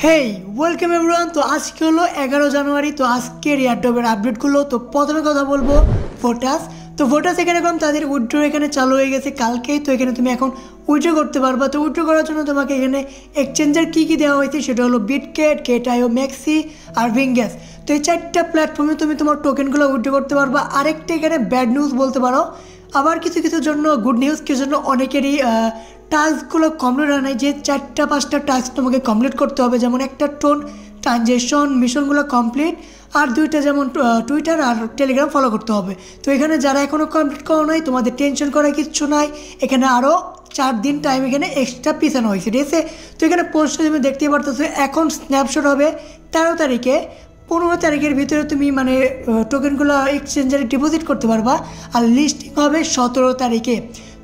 হেই welcome everyone. তো আজকে হলো 11 জানুয়ারি। তো আজকের এয়ারড্রপের আপডেটগুলো। তো প্রথমে কথা বলবো ভোটাস। তো ভোটাস এখানে এখন তাদের উইথড্র এখানে চালু হয়ে গেছে কালকেই। তো এখানে তুমি এখন উইথড্র করতে পারবা। তো উইথড্র করার জন্য তোমাকে এখানে এক্সচেঞ্জার কী কী দেওয়া হয়েছে সেটা হলো বিটকেট, গেট.আইও, ম্যাক্সি আর ভিঙ্গ্যাস। তো এই 4টা প্ল্যাটফর্মে তুমি তোমার টোকেনগুলো উইথড্র করতে পারবা। আরেকটা এখানে ব্যাড নিউজ বলতে পারো, আবার কিছু কিছুর জন্য গুড নিউজ, কিছু জন্য অনেকেরই টাস্কগুলো কমপ্লিট হয় নাই। যে 4-5টা টাস্ক তোমাকে কমপ্লিট করতে হবে, যেমন একটা টোন ট্রানজেকশন মিশনগুলো কমপ্লিট, আর 2টা যেমন টুইটার আর টেলিগ্রাম ফলো করতে হবে। তো এখানে যারা এখনও কমপ্লিট করো নাই তোমাদের টেনশন করার কিচ্ছু নাই। এখানে আরও 4 দিন টাইম এখানে এক্সট্রা পিছানো হয়েছে, ঠিক আছে। তো এখানে পোস্টে তুমি দেখতেই পারতেছো এখন স্ন্যাপশট হবে 13 তারিখে। 15 তারিখের ভিতরে তুমি মানে টোকেনগুলো এক্সচেঞ্জারে ডিপোজিট করতে পারবা। আর লিস্টিং হবে 17 তারিখে।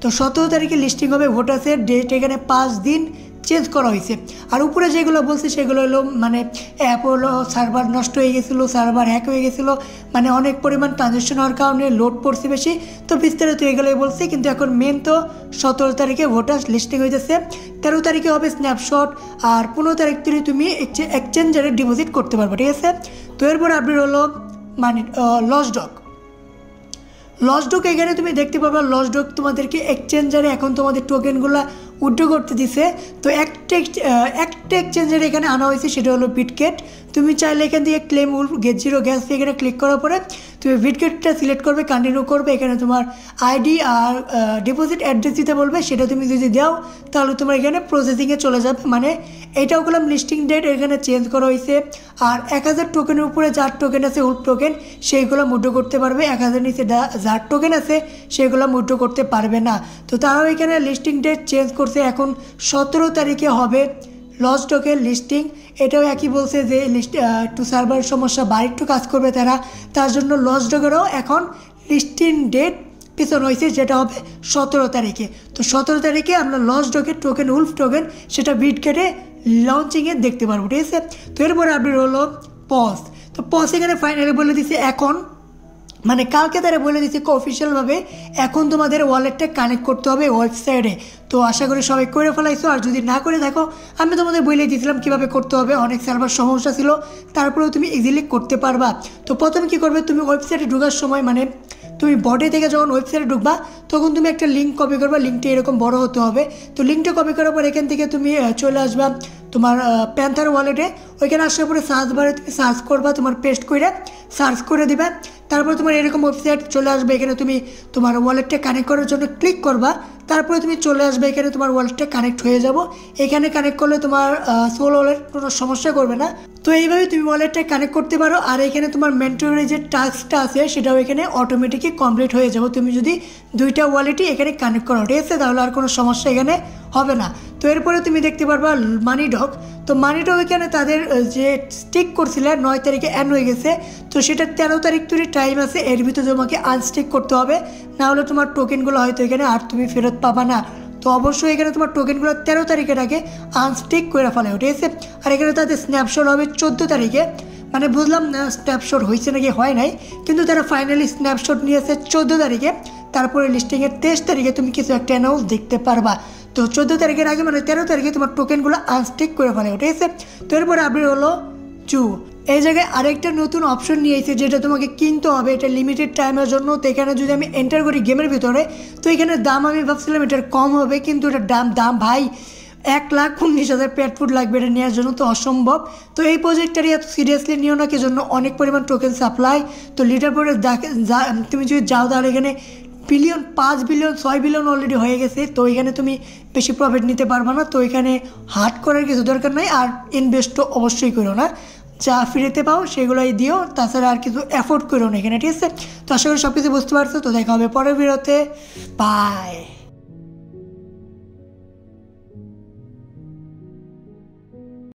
তো 17 তারিখে লিস্টিং হবে। ভোটাসের ডেট এখানে 5 দিন চেঞ্জ করা হয়েছে। আর উপরে যেগুলো বলছে সেগুলো হলো মানে অ্যাপ হলো সার্ভার নষ্ট হয়ে গেছিলো, সার্ভার হ্যাক হয়ে গেছিলো, মানে অনেক পরিমাণ ট্রানজ্যাকশন হওয়ার কারণে লোড পড়ছে বেশি। তো বিস্তারিত এগুলোই বলছে, কিন্তু এখন মেন তো 17 তারিখে ভোটাস লিস্টিং হয়েছে। 13 তারিখে হবে স্ন্যাপশট, আর 15 তারিখ থেকে তুমি এক্সচেঞ্জারে ডিপোজিট করতে পারবে, ঠিক আছে। তো এরপর আপডেট হলো মানে লসডক এখানে তুমি দেখতে পাবে। লসডক তোমাদেরকে এক্সচেঞ্জারে এখন তোমাদের টোকেনগুলো উইথড্র করতে দিছে। তো একটা এক্সচেঞ্জারে এখানে আনা হয়েছে, সেটা হলো বিটকেট। তুমি চাইলে এখান থেকে claim will get zero gas ফি এখানে ক্লিক করার পরে তুমি বিটকেটটা সিলেক্ট করবে, কন্টিনিউ করবে। এখানে তোমার আইডি আর ডিপোজিট অ্যাড্রেস দিতে বলবে, সেটা তুমি যদি দাও তাহলে তোমার এখানে প্রসেসিংয়ে চলে যাবে। মানে এটাও করলাম লিস্টিং ডেট এখানে চেঞ্জ করা হয়েছে। আর 1000 টোকেনের উপরে যার টোকেন আছে উইথ টোকেন সেইগুলো উইথড্র করতে পারবে। 1000 নিচে যার টোকেন আছে সেগুলো উইথড্র করতে পারবে না। তো তারাও এখানে লিস্টিং ডেট চেঞ্জ করছে, এখন 17 তারিখে হবে লসডকের লিস্টিং। এটাও একই বলছে যে একটু সার্ভার সমস্যা বা একটু কাজ করবে তার জন্য লসডকেরও এখন লিস্টিং ডেট পিছন হয়েছে, যেটা হবে 17 তারিখে। তো 17 তারিখে আমরা লসডকের টোকেন উলফ টোকেন সেটা বিটকেটে লঞ্চিংয়ে দেখতে পারবো, ঠিক আছে। তো এরপরে আপডেট হলো পজ। তো পজ এখানে ফাইনালি বলে দিচ্ছে এখন মানে কালকে তারা বলে দিচ্ছে অফিসিয়ালভাবে এখন তোমাদের ওয়ালেটটা কানেক্ট করতে হবে ওয়েবসাইটে। তো আশা করি সবাই করে ফেলাইছো, আর যদি না করে থাকো আমি তোমাদের বলে দিয়েছিলাম কীভাবে করতে হবে। অনেক সার্ভার সমস্যা ছিল, তারপরেও তুমি ইজিলি করতে পারবা। তো প্রথমে কী করবে, তুমি ওয়েবসাইটে ঢোকার সময় মানে তুমি বডি থেকে যখন ওয়েবসাইটে ঢুকবা তখন তুমি একটা লিঙ্ক কপি করবা। লিঙ্কটা এরকম বড় হতে হবে। তো লিঙ্কটা কপি করার পর এখান থেকে তুমি চলে আসবা তোমার প্যান্থার ওয়ালেটে। ওইখানে আসার পরে সার্চ বারে তুমি সার্চ করবা, তোমার পেস্ট করে সার্চ করে দিবা। তারপরে তোমার এরকম ওয়েবসাইট চলে আসবে। এখানে তুমি তোমার ওয়ালেটটা কানেক্ট করার জন্য ক্লিক করবা। তারপরে তুমি চলে আসবে এখানে তোমার ওয়ালেটটা কানেক্ট হয়ে যাব। এখানে কানেক্ট করলে তোমার সোল ওয়ালেট কোনো সমস্যা করবে না। তো এইভাবে তুমি ওয়ালেটটা কানেক্ট করতে পারো। আর এখানে তোমার মেন্টরের যে টাস্কটা আছে সেটাও এখানে অটোমেটিকই কমপ্লিট হয়ে যাবে তুমি যদি 2টা ওয়ালেটই এখানে কানেক্ট করো, ঠিক আছে। তাহলে আর কোনো সমস্যা এখানে হবে না। তো এরপরে তুমি দেখতে পারবা মানিডক। তো মানিডক এখানে তাদের যে স্টিক করছিলে 9 তারিখে এন্ড হয়ে গেছে। তো সেটা 13 তারিখ ধরে টাইম আছে, এর ভিতরে তোমাকে আনস্টিক করতে হবে, না হলে তোমার টোকেনগুলো হয়তো এখানে আর তুমি ফেরত পাবা না। তো অবশ্যই এখানে তোমার টোকেনগুলো 13 তারিখের আগে আনস্টিক করে ফেলে, ঠিক আছে। আর এখানে তাদের স্ন্যাপশট হবে 14 তারিখে। মানে বুঝলাম না স্ন্যাপশট হয়েছে নাকি হয় নাই, কিন্তু তারা ফাইনালি স্ন্যাপশট নিয়েছে 14 তারিখে। তারপরে লিস্টিংয়ের 23 তারিখে তুমি কিছু একটা অ্যানাউন্স দেখতে পারবা। তো 14 তারিখের আগে মানে 13 তারিখে তোমার টোকেনগুলো আনস্টিক করে ফেলে, ঠিক আছে। তো এরপরে আপডেট হলো জু। এই জায়গায় আরেকটা নতুন অপশন নিয়ে এসেছে, যেটা তোমাকে কিনতে হবে। এটা লিমিটেড টাইমের জন্য। তো এখানে যদি আমি এন্টার করি গেমের ভিতরে, তো এখানে দাম আমি ভাবছিলাম এটার কম হবে, কিন্তু এটার দাম ভাই 1,19,000 পেট ফুড লাগবে এটা নেওয়ার জন্য, তো অসম্ভব। তো এই প্রজেক্টটারই এত সিরিয়াসলি নিও না, কি জন্য অনেক পরিমাণ টোকেন সাপ্লাই। তো লিটার বোর্ডে তুমি যদি যাও তাহলে এখানে বিলিয়ন 5 বিলিয়ন 6 বিলিয়ন অলরেডি হয়ে গেছে। তো এখানে তুমি বেশি প্রফিট নিতে পারবে না। তো এখানে হার্ড করার কিছু দরকার নাই, আর ইনভেস্টও অবশ্যই করো না। যা ফিরেতে পাও সেগুলোই দিও, তাছাড়া আর কিছু অ্যাফোর্ড করো না এখানে, ঠিক আছে। তো আশা করি সব কিছু বুঝতে পারছো। তো দেখা হবে পরের ভিডিওতে, বাই।